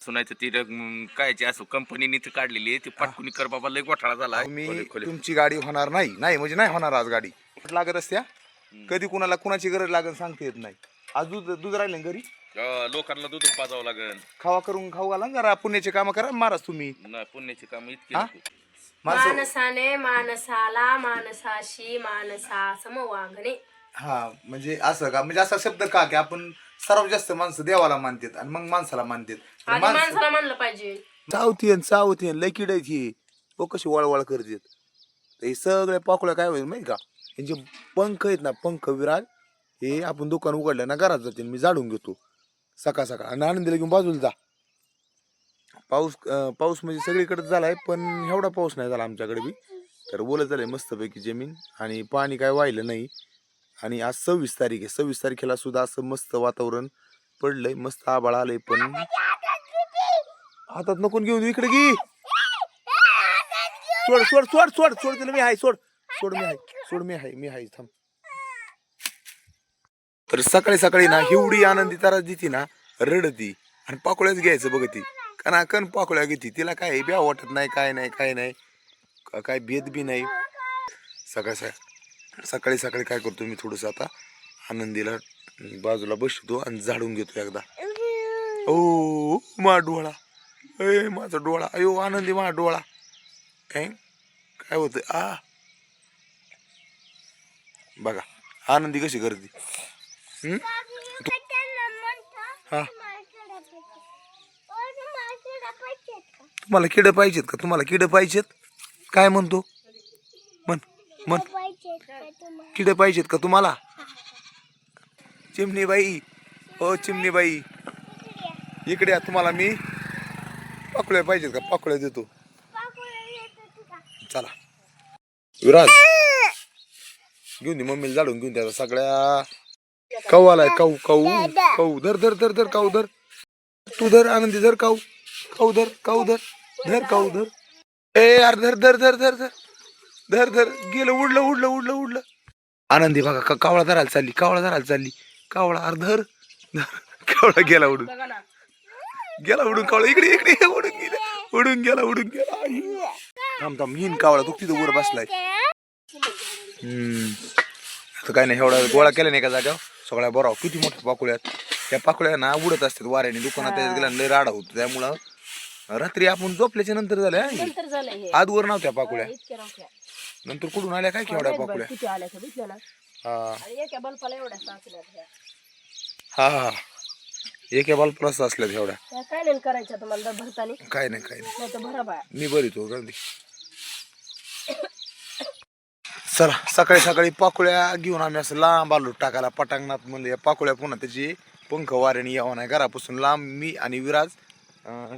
सुनायचं ती कायची असो कंपनीने ती काढलेली ती पाटकुनी कर बाबा लय घोटाळा झाला. मी तुमची गाडी होणार नाही नाही म्हणजे नाही होणार आज गाडी लागत असत्या कधी कुणाला कुणाची गरज लागेल सांगता येत नाही. आज दूध दूध राहिले ना घरी लोकांना दूध पाजावं लागेल. खावा करून खाऊ घाला जरा पुण्याचे काम करा महाराज तुम्ही. नाही पुण्याची काम इतकी माणसाने माणसाला माणसाशी माणसा समवागणे. हा म्हणजे असं का म्हणजे असा शब्द का की आपण सर्वात जास्त माणसं देवाला मानतात आणि मग माणसाला मानतात. माणसाला मानलं पाहिजे. चावतीन लय किडायची हो कशी वळवळ करतात. हे सगळ्या पाकुळ्या काय होईल माहिती का यांचे पंख आहेत ना पंख विराज हे आपण दुकान उघडलं ना घरात जाते मी झाडून घेतो सकाळ सकाळ आणि आनंदीला घेऊन बाजूला जा. पाऊस म्हणजे सगळीकडे झालाय पण एवढा पाऊस नाही झाला आमच्याकडे बी. तर बोलत झालंय मस्तपैकी जमीन आणि पाणी काय वाहिलं नाही. आणि आज 26 तारीख आहे. 26 तारखेला सुद्धा असं मस्त वातावरण पडलंय मस्त आभाळ आलंय. पण हातात नको घेऊन इकडे घे सोड सोड सोड सोड सोड तिला मी आहे सोड सोड मी आहे थांब. तर सकाळी सकाळी ना एवढी आनंदी तारा देती ना रडती आणि पाकोळ्याच घ्यायचं बघ ती कण पाकोळ्या घेते तिला काय ब्या वाटत नाही काय नाही काय भेद बी नाही. सकाळी सकाळी काय करतो मी थोडस आता आनंदीला बाजूला बसतो आणि झाडून घेतो एकदा. ओ माझा डोळा माझा डोळा अयो आनंदी माझा डोळा काय होत बघा आनंदी कशी करते. हा तुम्हाला किड पाहिजेत का तुम्हाला किड पाहिजेत काय म्हणतो म्हण किड पाहिजेत का तुम्हाला. चिमणीबाई ओ चिमणीबाई इकडे तुम्हाला मी पाकुळ्या पाहिजेत का पाकुळ्या देतो. चला विराज घेऊन दे मम्मीला जाडून घेऊन द्या सगळ्या. काऊ आलाय काऊ धर काऊ धर तू धर आनंदी धर काऊ धर काऊ धर ए यार धर गेलं उडलं आनंदी बघा कावळा धरायला चालली कावळा अरे धर कावळा गेला उडून कावळा इकडे उडून गेला थांब येईन कावळा तू तिथं वर बसलाय. आता काय नाही एवढा गोळा केला नाही का जागा सगळ्या बराव किती मोठ्या पाकुळ्यात त्या पाकुळ्या ना उडत असतात वाऱ्याने दुकानात त्याच्यात गेला लय राडा होतो. त्यामुळं रात्री आपण झोपल्याच्या नंतर झाल्या आजवर नव्हत्या पाकुळ्या नंतर कुठून आल्या काय केवढ्या पाकुळ्या. हा एका बालप्लस असल्यात एवढ्या काय नाही करायचं तुम्हाला भरतानी काय नाही मी भरितो चला सकाळी पाकुळ्या घेऊन आम्ही असं लांब आलो टाकायला पटांगणात. म्हणलं या पाकुळ्या पुन्हा त्याची पंख वाऱ्याने यावं नाही घरापासून लांब मी आणि विराज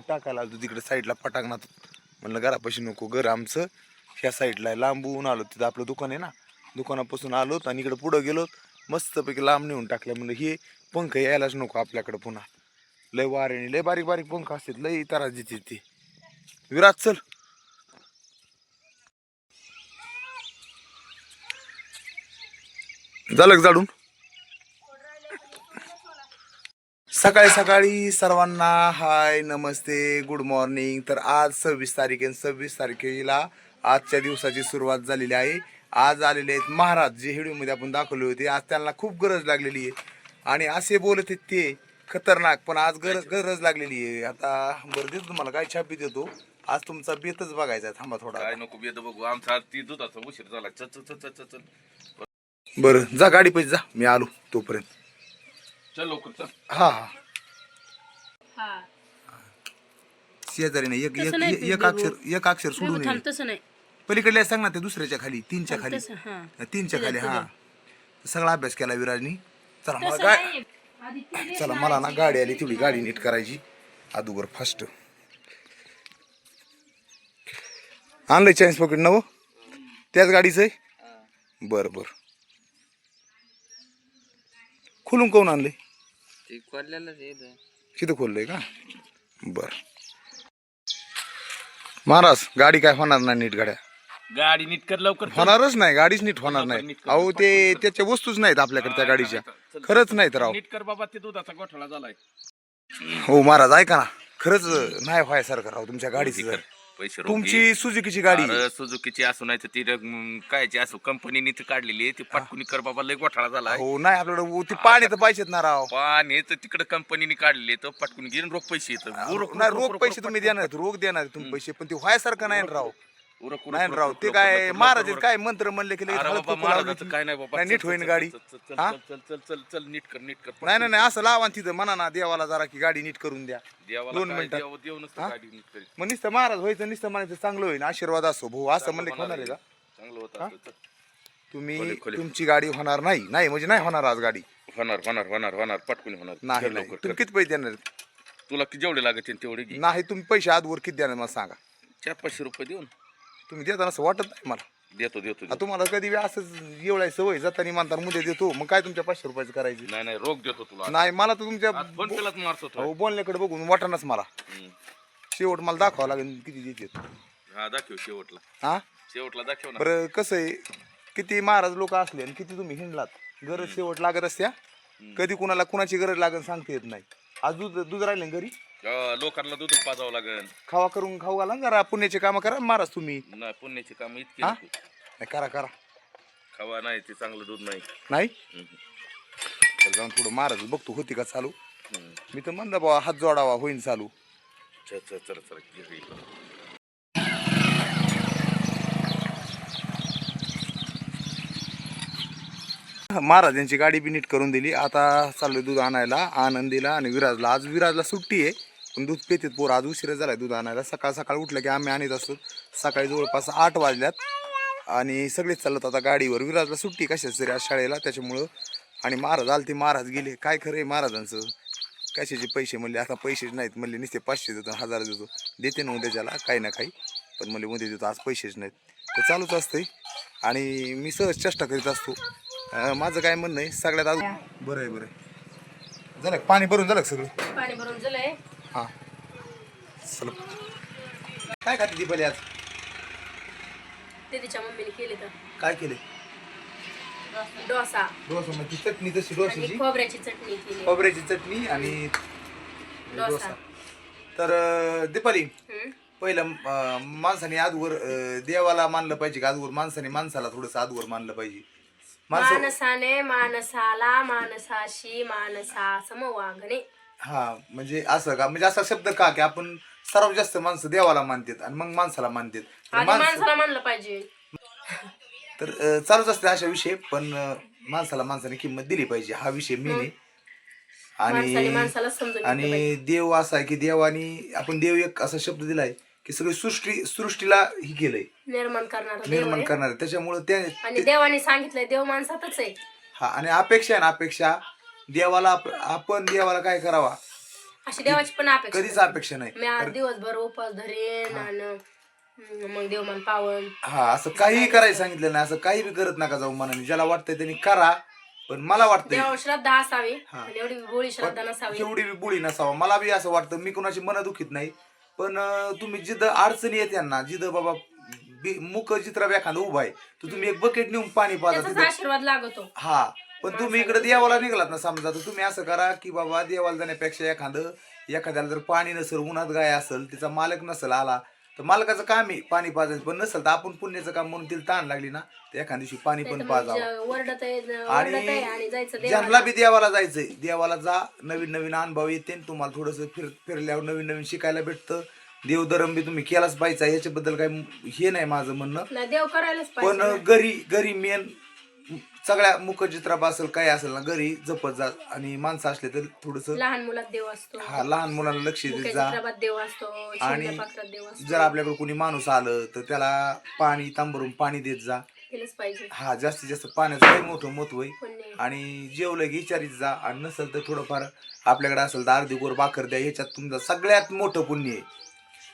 टाकायला आलो तिकडे साईडला पटांगणात. म्हणलं घरापाशी नको घर आमचं ह्या साईडला लांबून आलो तिथं आपलं दुकान आहे ना दुकानापासून आलोत आणि इकडे पुढं गेलोत मस्तपैकी लांब नेऊन टाकलं. म्हणलं हे पंख यायलाच नको आपल्याकडे पुन्हा लय वाऱ्याने लय बारीक पंख असतात लय त्रास देते ते. विराज चल झालं जाडून. सकाळी सर्वांना हाय नमस्ते गुड मॉर्निंग. तर आज 26 तारीख आहे. 26 तारखेला आजच्या दिवसाची सुरुवात झालेली आहे. आज आलेले आहेत महाराज जे व्हिडिओमध्ये आपण दाखवले होते. आज त्यांना खूप गरज लागलेली आहे आणि असे बोलत आहेत ते खतरनाक पण आज गरज लागलेली आहे. आता बरं देतो तुम्हाला काय छापी देतो आज तुमचा बेतच बघायचा आहे. थांबा थोडा काय नको बेत बघू आमचा ती दुधाचा उशीर झाला. चल बरं जा गाडी पैसे जा मी आलो तोपर्यंत. चल लवकर चल. हा शेजारी नाही एक अक्षर सोडून नाही पलीकडल्या सांग ना ते दुसऱ्याच्या खाली तीनच्या खाली हा सगळा अभ्यास केला विराजनी. चला मला ना गाडी आली तेवढी गाडी नीट करायची अदुगर फास्ट. आणलंय चान्स पॉकेट नव त्याच गाडीच आहे. बर खोलून कोण आणलंय तिथं खोललंय का. बर महाराज गाडी काय होणार नाही नीट गाडी नीट कर लवकर. होणारच नाही गाडीच नीट होणार नाही. अहो ते त्याच्या वस्तूच नाहीत आपल्याकडे त्या गाडीच्या खरंच नाहीत राव. नीट कर बाबा ते दुधाचा घोटाळा झालाय. हो महाराज ऐका ना खरंच नाही व्हायसारखं राव तुमच्या गाडीचं जर. पैसे तुमची सुझुकीची गाडी अरे सुझुकीची असू नाही तर ती कायची असू कंपनीने ती काढलेली आहे ती पटकुनी कर बाबा लय घोटाळा झाला हो नाही आपल्याकडे ते पाणी तर पाहिजेत ना राव. पाणी तर तिकडे कंपनीने काढलेली तर पटकून घेऊन रोख पैसे येतं नाही रोख पैसे तुम्ही देणार आहेत, रोख देणार आहेत तुम्ही पैसे, पण ते व्हायसारखं नाही ना राव. नाही ना राव ते काय महाराज आहेत, काय मंत्र म्हणले की लगेच हळद कुंकू लावलं की काय नाही बाबा नाही नीट होईन गाडी. हा? चल चल चल चल नीट कर नीट कर नाही नाही नाही असं लावा ना तिथं म्हणा ना देवाला जरा की गाडी नीट करून द्या. देवाला 2 काय मिनिटात. देव नसतं गाडी नीट करीत मग नुसतं महाराज व्हायचं नुसतं म्हणायचं चांगलं होईल आशीर्वाद असो भाऊ असं म्हणले होणार आहे का? चांगलं होतं असं. तुम्ही खोले. तुमची गाडी होणार नाही नाही म्हणजे नाही होणार आज गाडी होणार होणार होणार होणार पटकून होणार नाही कर नाही. लवकर, तुम्ही कर. किती पैसे देणार आहेत? तुला जेवढे लागतील तेवढे घे नाही तुम्ही पैसे आजवर किती देणार मला सांगा. 400-500 रुपये देऊन तुम्ही देताना असं वाटत नाही मला. देतो देतो आता तुम्हाला कधी बी असंच एवढा सवय जाताना म्हणतात मध्ये देतो मग काय तुमच्या 500 रुपयाचं करायचं. नाही नाही रोख देतो तुला नाही मला तर तुमच्या आज फोन पेलाच मारतो तो. हो बोलण्याकडे बघून वाटणच मला. हम्म. शेवट मला दाखवावं लागेल किती देते. हा दाखव शेवटला हा शेवटला दाखव ना बरं कसं आहे किती महाराज लोक असले आणि किती तुम्ही हिंडलात गरज शेवट लागत असत्या. कधी कुणाला कुणाची गरज लागेल सांगता येत नाही. आज दूध राहिले घरी लोकांना दूध पाजावं लागेल खावा करून खाऊ घाला ना जरा पुण्याचे कामं करा महाराज तुम्ही. नाही पुण्याची काम इतकी हा? नको. नाही करा करा खावा नाही ते चांगलं दूध नाही नाही हम्म. तर जाऊन थोडं महाराज बघतो होती का चालू. हम्म. मी तर म्हणलं बाबा हात जोडावा होईन चालू. चल चल चल चल घे इकडं. महाराजांची गाडी बी नीट करून दिली. आता चाललोय दूध आणायला आनंदीला आणि विराजला. आज विराजला सुट्टी आहे पण दूध पितेत पोर. आज उशिरा झालाय दूध आणायला. सकाळ सकाळ उठलं की आम्ही आणत असतो. सकाळी जवळपास 8 वाजल्यात आणि सगळेच चालत आता गाडीवर. विराजला सुट्टी कशाच तरी आज शाळेला त्याच्यामुळं. आणि महाराज आलते महाराज गेले. काय खरं आहे महाराजांचं. कशाचे पैसे म्हणले आता पैसेच नाहीत म्हणले नुसते 500 देतो 1000 देतो देते ना उद्याच्याला काही ना काही पण म्हणले उद्या देतो आज पैसेच नाहीत. तर चालूच असतंय आणि मी सहज चेष्टा करीत असतो. माझं काय म्हणणं आहे सगळ्यात आज बरं आहे बरं आहे. झालं का? पाणी भरून झालं का सगळं? पाणी भरून झालंय. हां चल काय खाते दीपाली आज? ते तिच्या मम्मीने केले तर काय केले? डोसा डोसा म्हणजे चटणी तशी आणि डोशाची खोबऱ्याची चटणी केली. खोबऱ्याची चटणी आणि डोसा. डोसा. तर दीपाली हम्म. पहिलं माणसाने आजवर देवाला मानलं पाहिजे का आजवर माणसाने माणसाला थोडंसं आजवर मानलं पाहिजे? माणसं माणसाने माणसाला माणसाशी माणसा समवागणे. हा म्हणजे असं का म्हणजे असा शब्द का की आपण सर्वात जास्त माणसं देवाला मानतात आणि मग माणसाला मानतात. तर आधी माणसाला मानलं पाहिजे. तर चालूच असते अशा विषय पण माणसाला माणसाने किंमत दिली पाहिजे हा विषय मेन आहे. माणसाने आणि माणसाला समजून घेतलं पाहिजे. आणि देव असा आहे की देवानी आपण देव एक असा शब्द दिलाय की सगळी सृष्टीला ही केलंय निर्माण करणारा देव निर्माण आहे. करणार त्याच्यामुळे त्या आणि देवाने सांगितलंय देव माणसातच आहे. हा आणि अपेक्षा आहे ना अपेक्षा देवाला आपण देवाला काय करावा अशी देवाची पण अपेक्षा कधीच अपेक्षा नाही. मी आज दिवसभर उपवास धरेन आणि मग देव मन पावन. हा असं काहीही करायला सांगितलं नाही. असं काही बी करत नका जाऊ मनाने. ज्याला वाटतंय त्यांनी करा पण मला वाटतंय देवावर श्रद्धा असावी आणि एवढी बोळी श्रद्धा नसावी. एवढी बी बुळी नसावा. मला बी असं वाटतं मी कोणाची मन दुखीत नाही पण तुम्ही जिथं अडचणी येते ना जिथं बाबा मुख चित्रा एखादं उभा आहे तर तुम्ही एक बकेट नेऊन पाणी पाजा त्याचाच तिथं. आशीर्वाद लागतो. हा पण तुम्ही इकडे देवाला निघालात ना समजा तर तुम्ही असं करा की बाबा देवाला जाण्यापेक्षा एखाद्याला जर पाणी नसेल उन्हात गाय असेल तिचा मालक नसेल आला तर मालकाचं काम आहे पाणी पाजायचं पण नसेल तर आपण पुण्याचं काम म्हणून तिला ताण लागली ना तर एखाद्या दिवशी पाणी पण पाजावं. वरडत आहे आणि जायचं ज्यांना देवाला. बी देवाला जायचंय देवाला जा. नवीन नवीन अनुभव येते तुम्हाला थोडंसं फिरल्यावर नवीन नवीन शिकायला भेटतं. देवधर्म बी तुम्ही केलाच पाहिजे याच्याबद्दल काही हे नाही माझं म्हणणं. नाही, देव करायलाच पण पाहिजे. घरी मेन सगळ्या मुखचित्रा असेल काय असेल ना घरी जपत जा आणि माणसं असले तर थोडस लहान मुलात देव असतो. हा लहान मुलांना लक्ष देत मुख्य जा. चित्रात देव असतो. आणि शिवण्या पाखरात देव असतो. जर आपल्याकडे कोणी माणूस आलं तर त्याला पाणी तांबरून पाणी देत जा. केलंच पाहिजे. हा जास्तीत जास्त पाण्याचं लय मोठं महत्व आहे. पुण्य. आणि जेवलं की विचारित जा आणि नसेल तर थोडंफार आपल्याकडे असेल तर अर्धी गोर भाकर द्या. ह्याच्यात तुमचं सगळ्यात मोठं पुण्य आहे.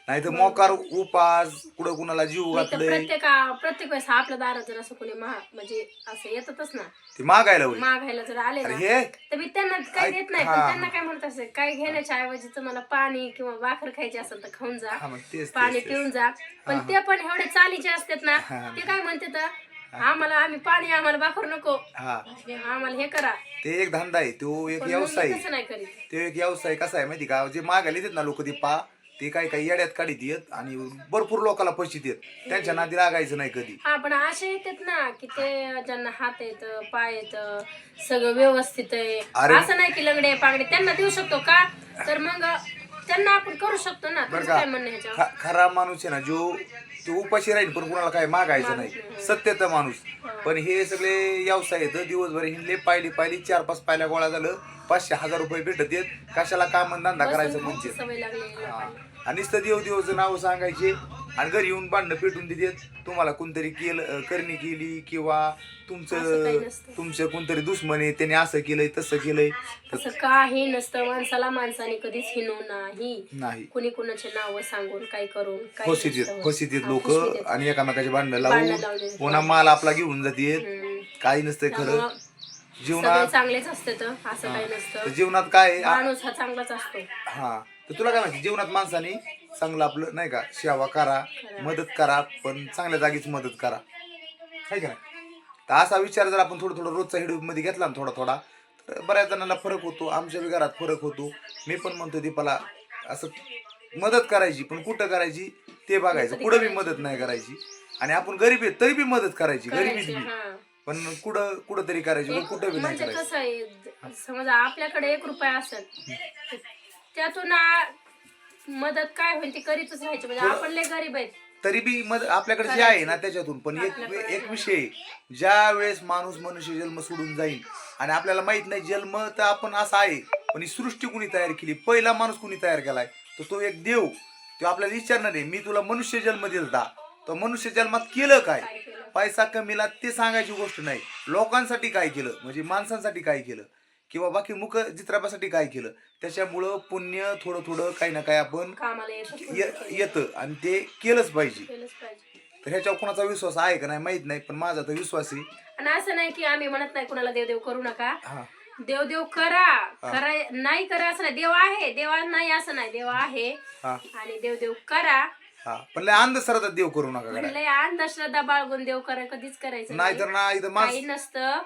नाही तर मोकार उपास कुठं कुणाला जीव मी तर घातलंय प्रत्येक वेळेस आपल्या दारात जर असं कोणी म्हणजे असं येतातच ना ते मागायला होईल. मागायला जर आले अरे ना हे तर मी त्यांना काही देत नाही. पण हा. त्यांना काय म्हणत असेल काय घेण्याच्या ऐवजी तुम्हाला पाणी किंवा भाकर खायची असेल तर खाऊन जा. हा मग तेच पाणी तेच पिऊन जा. पण ते पण एवढे चालीचे असतात ना हा. ते काय म्हणतात आम्ही पाणी आम्हाला भाकर नको, हा आम्हाला हे करा. ते एक धंदा आहे, तो एक पण मग व्यवसाय मी आहे. तसं नाही करीत. तो एक व्यवसाय कसा आहे माहिती का, जे मागायला येतात ना लोक ती पा ते काही काही येड्यात काढीत येत आणि भरपूर लोकांना पैसे देत, त्यांच्या नादी लागायचं नाही कधी. हा पण असे येतात ना की ते ज्यांना हात येत पाय येत सगळं व्यवस्थित आहे, अरे. असं नाही की लंगडे पांगडे त्यांना देऊ शकतो का, तर मग त्यांना आपण करू शकतो ना. बरं तुझं काय म्हणणं ह्याच्यावर? का खरा माणूस आहे ना जो तो उपाशी राहील पण कुणाला काय मागायचं नाही, सत्यता माणूस. पण हे सगळे व्यवसाय आहेत, दिवसभर हिंडले पाहिली 4-5 पायल्या गोळा झालं, 500-1000 रुपये भेटत येत, कशाला काम धंदा करायचं बसून म्हणजे. खायची सवय लागलेली लोकांना. आणि नुसतं देवचं नाव सांगायचे आणि घरी येऊन भांडणं पेटून देतात. तुम्हाला कोणतरी करणी केली किंवा असं काही नसतं. तुमचं कोणतरी दुश्मन आहे, त्याने असं केलंय तसं केलंय. असं काही नसतं. माणसाने कधीच हिनू नाही, नाही कुणी कुणाचे नाव सांगून काय करून काही नसतं. फसित हा, लोक फसवीत आहेत. आणि एकामेकाचे भांडणं भांडणं लावून लावले. पुन्हा माल आपला घेऊन जाते. काही नसतंय खरं त्यामुळं सगळे जीवनात. चांगलेच असते, तर असं काही नसतं. तर जीवनात काय आहे, माणूस हा चांगलाच असतो. हा तर तुला काय माहिती, जीवनात माणसाने चांगलं आपलं नाही का सेवा करा, मदत करा, पण चांगल्या जागीच मदत करा, आहे का नाही. तर असा विचार जर आपण थोडं रोजचा हिडू मध्ये घेतला ना थोडा तर बऱ्याच जणांना फरक होतो. आमच्या बी घरात फरक होतो. मी पण म्हणतो दीपाला असं मदत करायची, पण कुठं करायची ते बघायचं. कुठं बी मदत नाही करायची. आणि आपण गरीब आहे तरी बी मदत करायची, गरीबीत बी, हा. पण कुठं तरी करायची, कुठं बी नाही म्हणजे करायची. कसं आहे, समजा आपल्याकडे 1 रुपया असेल, त्यातून मदत काय होईल ती करीतच राहायची. म्हणजे आपण लय गरीब आहेत तरी बी आपल्याकडे जे आहे ना त्याच्यातून. पण एक विषय आहे, ज्या वेळेस माणूस मनुष्य जन्म सोडून जाईल आणि आपल्याला माहित नाही जन्म तर आपण असा आहे, पण ही सृष्टी कुणी तयार केली, पहिला माणूस कुणी तयार केलाय, तर तो एक देव. तो आपल्याला विचारणार आहे, मी तुला मनुष्य जन्म दिलता, तो मनुष्य जन्मात केलं काय, पैसा कमीला ते सांगायची गोष्ट नाही, लोकांसाठी काय केलं, म्हणजे माणसांसाठी काय केलं, किंवा बाकी मुख चित्रापासाठी काय केलं. त्याच्यामुळं पुण्य थोडं काही ना काही आपण कामाला येतं आणि ते केलंच पाहिजे. केलंच पाहिजे. तर ह्याच्यावर कोणाचा विश्वास आहे का नाही माहित नाही, पण माझा तर विश्वास आहे. आणि असं नाही की आम्ही म्हणत नाही कुणाला देव करू नका, हा देव करा, नाही करा असं नाही. देव आहे, देवा नाही असं नाही, देव आहे हा आणि देव करा. हा पण लय अंधश्रद्धा देव करू नका घरात. लय अंधश्रद्धा बाळगून देव करा कधीच करायचं नाही तर ना इथं काही नसतं.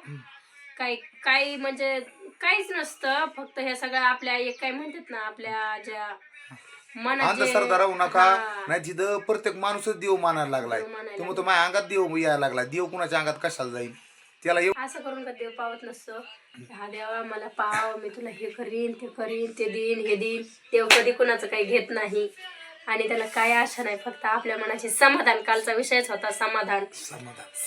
काही म्हणजे काहीच नसतं. फक्त हे सगळं आपल्या एक काय म्हणतात ना, आपल्या ज्या मनात अंधश्रद्धा राहू नका. नाही तिथं प्रत्येक माणूसच देव मानायला लागलाय. तुम्ही तर माझ्या अंगात देव यायला लागला. देव कुणाच्या अंगात कशाला जाईल, त्याला असं करून का देव पावत नसतं. हा देवा मला पाव, मी तुला हे करीन ते करीन, ते देईन हे देईन. देव कधी कुणाचं काही घेत नाही आणि त्याला काय आशा नाही, फक्त आपल्या मनाचे समाधान. कालचा विषयच होता समाधान.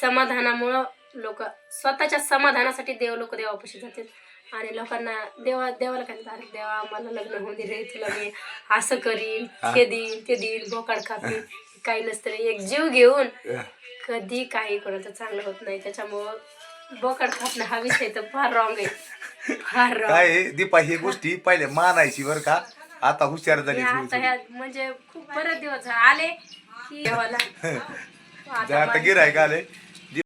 समाधानामुळं लोक स्वतःच्या समाधानासाठी लोक देवापाशी जातात आणि लोकांना देवाला काय म्हणतात, देवा मला लग्न होऊन दे रे, तुला मी असं करीन, हे देईन ते देईन, बोकाड खापीन. काही नसतं रे, एक जीव घेऊन कधी काही कोणाचं चांगलं होत नाही. त्याच्यामुळं बोकाड खापणं हा विषय तर फार रॉंग आहे, फार रॉंग. काय दीपा ही गोष्टी पहिले मानायची बरं का, आता हुशार झाली. आता ह्या म्हणजे खूप बरेच दिवस आले की देवाला आता गिरायक आले